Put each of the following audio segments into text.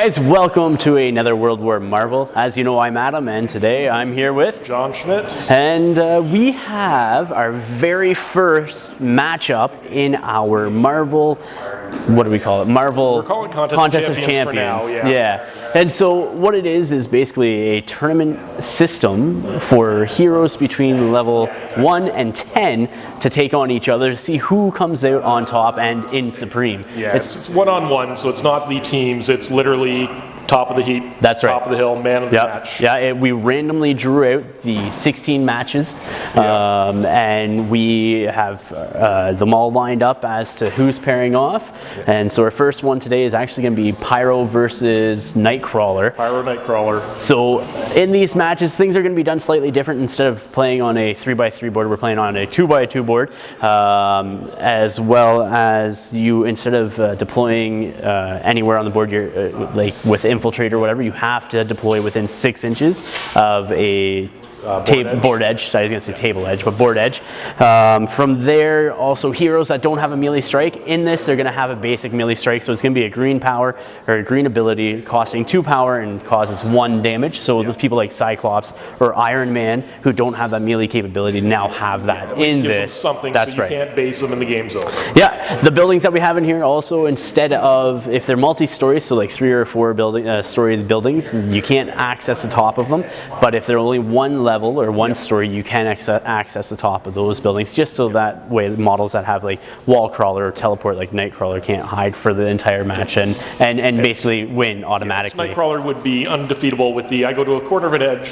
Guys, welcome to another World War Marvel. As you know, I'm Adam, and today I'm here with John Schmidt. And we have our very first matchup in our Marvel, what do we call it? Marvel We're Contest of Champions for now, yeah. And so what it is basically a tournament system for heroes between level 1 and 10 to take on each other to see who comes out on top and in Supreme. Yeah, it's one-on-one, so it's not the teams, it's literally top of the heap, that's right. Top of the hill, man of the match. Yeah, we randomly drew out the 16 matches, and we have them all lined up as to who's pairing off. Yeah. And so our first one today is actually going to be Pyro versus Nightcrawler. Pyro, Nightcrawler. So in these matches, things are going to be done slightly different. Instead of playing on a 3x3 board, we're playing on a 2x2 board, as well as you, instead of deploying anywhere on the board, you're like with infiltrate or whatever, you have to deploy within 6 inches of a board edge. So I was going to say table edge, but board edge. From there, also heroes that don't have a melee strike. In this, they're going to have a basic melee strike. So it's going to be a green power or a green ability costing 2 power and causes 1 damage. So those people like Cyclops or Iron Man who don't have that melee capability now have that in this. Something that's so you right. Can't base them in the game's over. Yeah, the buildings that we have in here also, instead of, if they're multi-story, so like 3 or 4 story buildings, you can't access the top of them. But if they're only one level or one story, you can access the top of those buildings, just so that way the models that have like wall crawler or teleport like Nightcrawler can't hide for the entire match and basically win automatically. Nightcrawler would be undefeatable with the I go to a corner of an edge,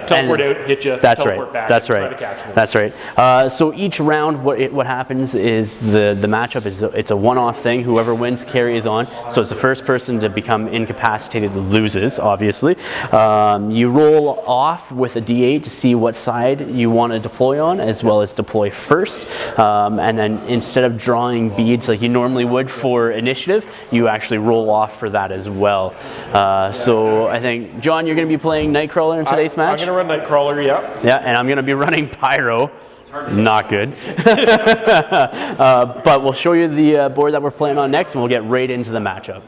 teleport out, hit you, that's teleport right. back, that's right. try to catch me. That's right. So each round, what happens is the matchup is it's a one-off thing. Whoever wins carries on. So it's the first person to become incapacitated loses, obviously. You roll off with a D8 to see what side you want to deploy on, as well as deploy first. And then instead of drawing beads like you normally would for initiative, you actually roll off for that as well. So I think, John, you're going to be playing Nightcrawler in today's match? I'm going to run Nightcrawler, yeah. Yeah, and I'm going to be running Pyro. Not good. But we'll show you the board that we're playing on next, and we'll get right into the matchup.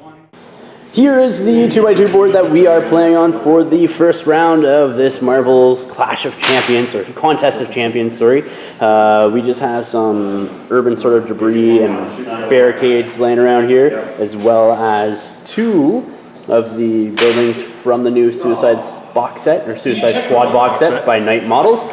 Here is the 2x2 board that we are playing on for the first round of this Marvel's Clash of Champions, or Contest of Champions, sorry. We just have some urban sort of debris and barricades laying around here, as well as 2 of the buildings from the new Suicide box set, or Suicide Squad box set by Night Models.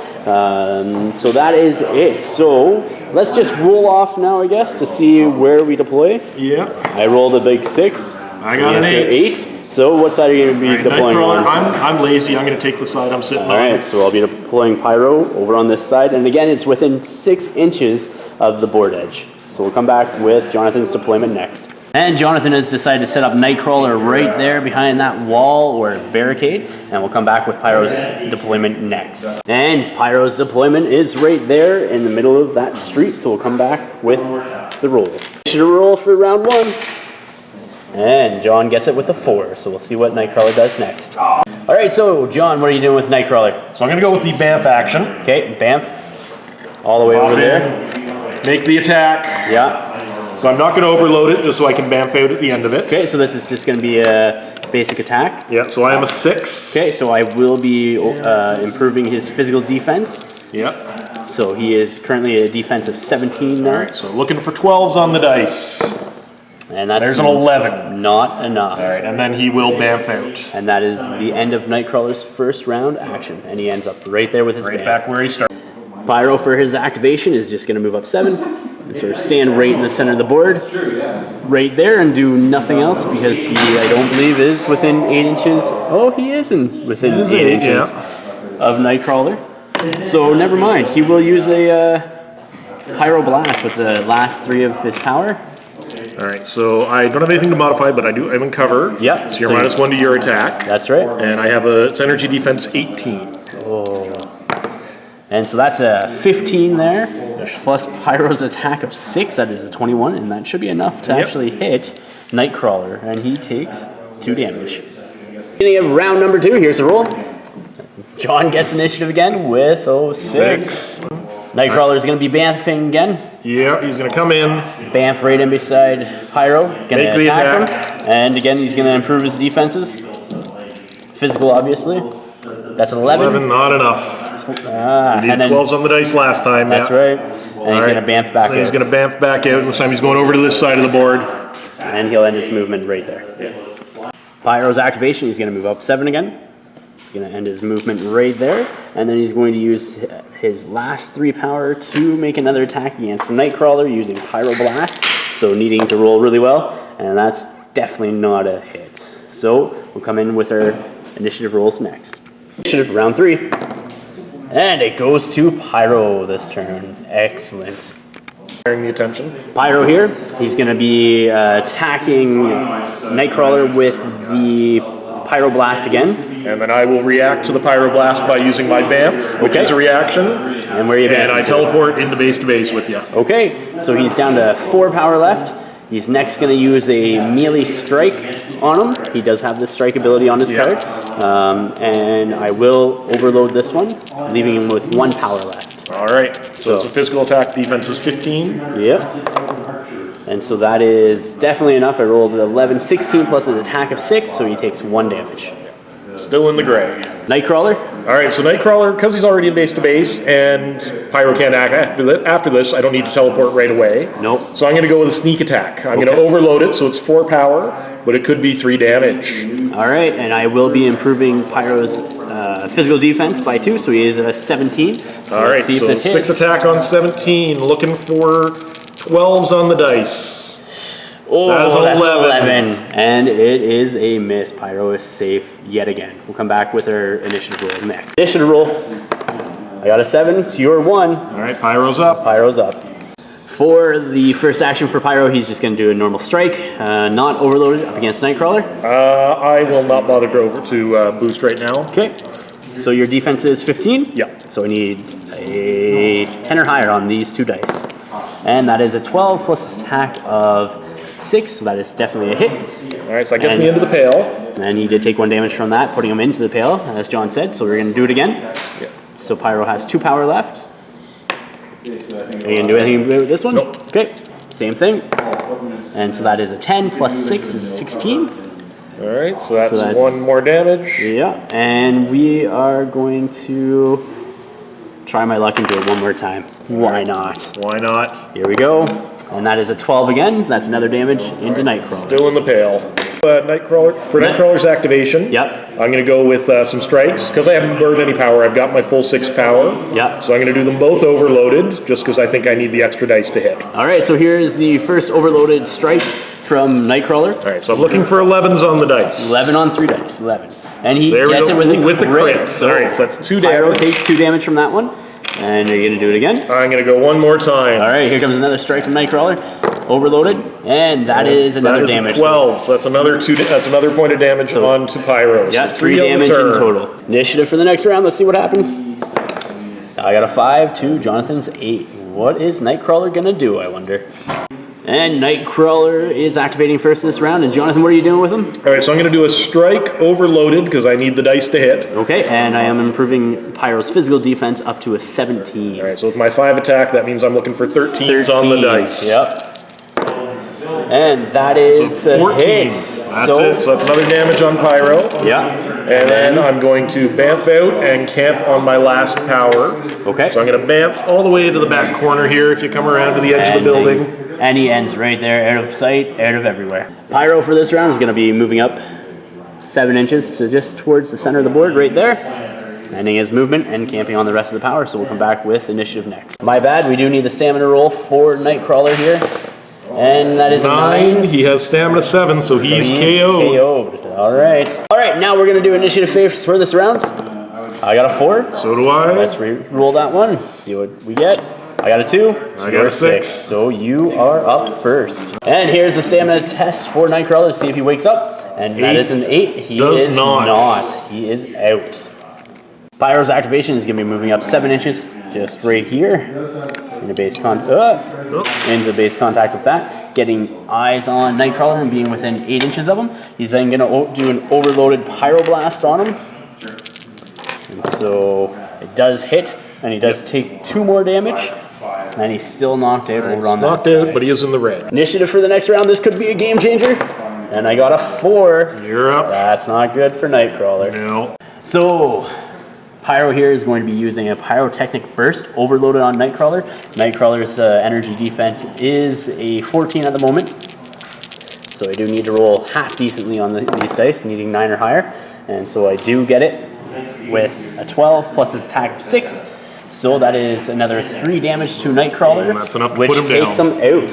So that is it. So let's just roll off now, I guess, to see where we deploy. Yeah. I rolled a big 6. I got an 8. So what side are you going to be deploying on? I'm lazy. I'm going to take the side I'm sitting on. All right, so I'll be deploying Pyro over on this side. And again, it's within 6 inches of the board edge. So we'll come back with Jonathan's deployment next. And Jonathan has decided to set up Nightcrawler right there behind that wall or barricade. And we'll come back with Pyro's deployment next. And Pyro's deployment is right there in the middle of that street. So we'll come back with the roll. Should roll for round 1. And John gets it with a 4, so we'll see what Nightcrawler does next. All right, so John, what are you doing with Nightcrawler? So I'm going to go with the Bamf action. Okay, Bamf, all the way over there. Make the attack. Yeah. So I'm not going to overload it, just so I can Bamf out at the end of it. Okay, so this is just going to be a basic attack. Yeah, so I am a 6. Okay, so I will be improving his physical defense. Yeah. So he is currently a defense of 17 now. All right, so looking for 12s on the dice. And that's there's an 11. Not enough. All right, and then he will Bamf out. And that is the end of Nightcrawler's first round action. And he ends up right there with his Right Bamf. back where he started. Pyro for his activation is just going to move up 7. And sort of stand right in the center of the board. Right there and do nothing else because he, I don't believe, is within 8 inches. Oh, he isn't within 8 inches of Nightcrawler. So never mind. He will use a Pyro Blast with the last 3 of his power. All right, so I don't have anything to modify, but I do have in cover. Yep. So you're -1 to your attack. That's right. And I have its energy defense 18. Oh. And so that's a 15 there, plus Pyro's attack of 6. That is a 21, and that should be enough to actually hit Nightcrawler, and he takes 2 damage. Beginning of round number 2, here's the roll. John gets initiative again with 6. Nightcrawler is going to be bamfing again. Yeah, he's going to come in. Bamf right in beside Pyro. Going to attack him. And again, he's going to improve his defenses. Physical, obviously. That's 11. 11, not enough. We did 12s on the dice last time. That's right. And he's going to bamf back out. He's going to bamf back out. This time he's going over to this side of the board. And he'll end his movement right there. Yeah. Pyro's activation, he's going to move up 7 again. He's going to end his movement right there. And then he's going to use his last 3 power to make another attack against Nightcrawler using Pyro Blast. So needing to roll really well. And that's definitely not a hit. So we'll come in with our initiative rolls next. Initiative round 3. And it goes to Pyro this turn. Excellent. The attention. Pyro here, he's going to be attacking Nightcrawler with the Pyro Blast again. And then I will react to the Pyro Blast by using my Bamf, which is a reaction. And where are you And I teleport into base to base with you. Okay, so he's down to 4 power left. He's next going to use a melee strike on him. He does have the strike ability on his card. And I will overload this one, leaving him with 1 power left. All right, so it's a physical attack. Defense is 15. Yep. And so that is definitely enough. I rolled 11, 16 plus an attack of 6, so he takes 1 damage. Still in the gray. Nightcrawler? All right, so Nightcrawler, because he's already in base to base, and Pyro can't act after this, I don't need to teleport right away. Nope. So I'm going to go with a sneak attack. I'm going to overload it, so it's 4 power, but it could be 3 damage. All right, and I will be improving Pyro's physical defense by 2, so he is a 17. So all right, so 6 attack on 17, looking for 12s on the dice. Oh, that's 11. And it is a miss. Pyro is safe yet again. We'll come back with our initiative roll next. Initiative roll. I got a 7 to your 1. All right, Pyro's up. Pyro's up. For the first action for Pyro, he's just going to do a normal strike, not overloaded, up against Nightcrawler. I will not bother to boost right now. Okay. So your defense is 15? Yeah. So we need a 10 or higher on these 2 dice. And that is a 12 plus attack of 6, so that is definitely a hit. All right, so that gets me into the pail. And he did take 1 damage from that, putting him into the pail, as John said, so we're going to do it again. Yeah. So Pyro has 2 power left. Are you going to do anything with this one? Nope. Okay, same thing. And so that is a 10 plus 6 is a 16. All right, so that's 1 more damage. Yeah, and we are going to try my luck and do it 1 more time. Why not? Why not? Here we go. And that is a 12 again. That's another damage into Nightcrawler. Still in the pail. Nightcrawler's activation. Yep. I'm going to go with some strikes. Because I haven't burned any power, I've got my full 6 power. Yep. So I'm going to do them both overloaded, just because I think I need the extra dice to hit. All right, so here's the first overloaded strike from Nightcrawler. All right, so I'm looking for 11s on the dice. 11 on 3 dice, 11. And he gets it with a crit. So, all right, so that's 2 Pyro damage. takes 2 damage from that one. And are you going to do it again? I'm going to go 1 more time. All right, here comes another strike from Nightcrawler. Overloaded, and that is another damage. 12, so that's another 2. That's another point of damage onto Pyro. Yeah, so 3 damage in total. Initiative for the next round. Let's see what happens. I got a 5 to Jonathan's 8. What is Nightcrawler gonna do, I wonder? And Nightcrawler is activating first this round. And Jonathan, what are you doing with him? All right, so I'm going to do a strike overloaded because I need the dice to hit. Okay, and I am improving Pyro's physical defense up to a 17. All right, so with my 5 attack, that means I'm looking for 13s on the dice. Yep. And that is so 14. A hit. That's it. So that's another damage on Pyro. Yeah. And then I'm going to bamf out and camp on my last power. Okay. So I'm going to bamf all the way to the back corner here if you come around to the edge of the building. And he ends right there, out of sight, out of everywhere. Pyro for this round is going to be moving up 7 inches to just towards the center of the board, right there. Ending his movement and camping on the rest of the power, so we'll come back with initiative next. My bad, we do need the stamina roll for Nightcrawler here. And that is 9. He has stamina 7, so he's KO'd. All right. All right, now we're going to do initiative phase for this round. I got a 4. So do I. Let's re-roll that one, see what we get. I got a 2. I got a 6. So you are up first. And here's the stamina test for Nightcrawler to see if he wakes up. And that is an 8. He is not. He is out. Pyro's activation is going to be moving up 7 inches, just right here. Into base contact with that. Getting eyes on Nightcrawler and being within 8 inches of him. He's then going to do an overloaded Pyro Blast on him. And so it does hit. and he does take 2 more damage, and he's still knocked out over on that Knocked side. out, but he is in the red. Initiative for the next round. This could be a game changer. And I got a 4. You're up. That's not good for Nightcrawler. No. So, Pyro here is going to be using a Pyrotechnic Burst overloaded on Nightcrawler. Nightcrawler's energy defense is a 14 at the moment. So I do need to roll half decently on these dice, needing 9 or higher. And so I do get it with a 12 plus his attack of 6. So that is another 3 damage to Nightcrawler, And that's enough to which put him takes down. him out.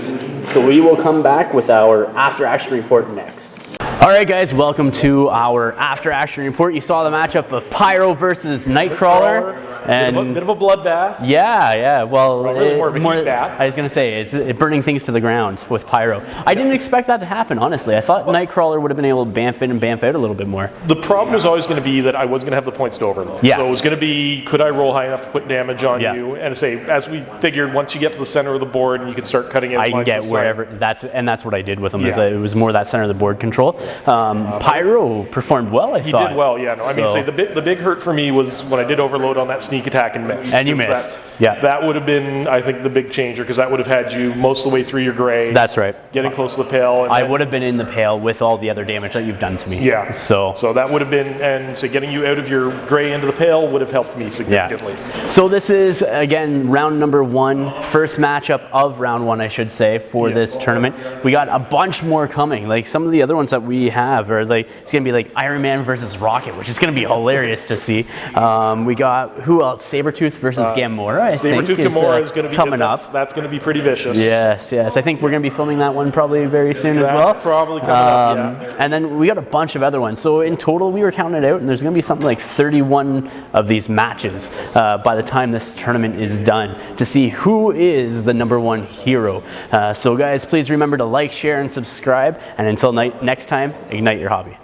So we will come back with our after action report next. All right, guys, welcome to our after action report. You saw the matchup of Pyro versus Nightcrawler. And Bit of a bloodbath. yeah. Well, really more of a heat bath. I was gonna say it's burning things to the ground with Pyro. I didn't expect that to happen, honestly. I thought Nightcrawler would have been able to bamf in and bamf out a little bit more. The problem was always going to be that I wasn't going to have the points to overload. Yeah. So it was going to be, could I roll high enough to put damage on Yeah. you? And say, as we figured, once you get to the center of the board and you can start cutting out I can lines get of sight. wherever. That's what I did with him. Is Yeah. it was more that center of the board control. Pyro performed well. He did well, yeah. No, I mean, So- say the big hurt for me was when I did overload on that sneak attack and missed. And you 'Cause missed, That, yeah. That would have been, I think, the big changer because that would have had you most of the way through your gray. That's right. Getting close to the pale. And I then- would have been in the pale with all the other damage that you've done to me. Yeah. So that would have been, and so getting you out of your gray into the pale would have helped me significantly. So this is, again, round number 1, first matchup of round 1, I should say, for this tournament. We got a bunch more coming. Like some of the other ones that we have are like, it's gonna be like Iron Man versus Rocket, which is gonna be hilarious to see. We got, who else? Sabretooth versus Gamora, I think. Sabretooth Gamora is going to be coming up. That's going to be pretty vicious. Yes. I think we're going to be filming that one probably very soon as That's well. probably coming up, yeah. And then we got a bunch of other ones. So in total, we were counting it out, and there's going to be something like 31 of these matches by the time this tournament is done to see who is the #1 hero. So guys, please remember to like, share, and subscribe. And until next time, ignite your hobby.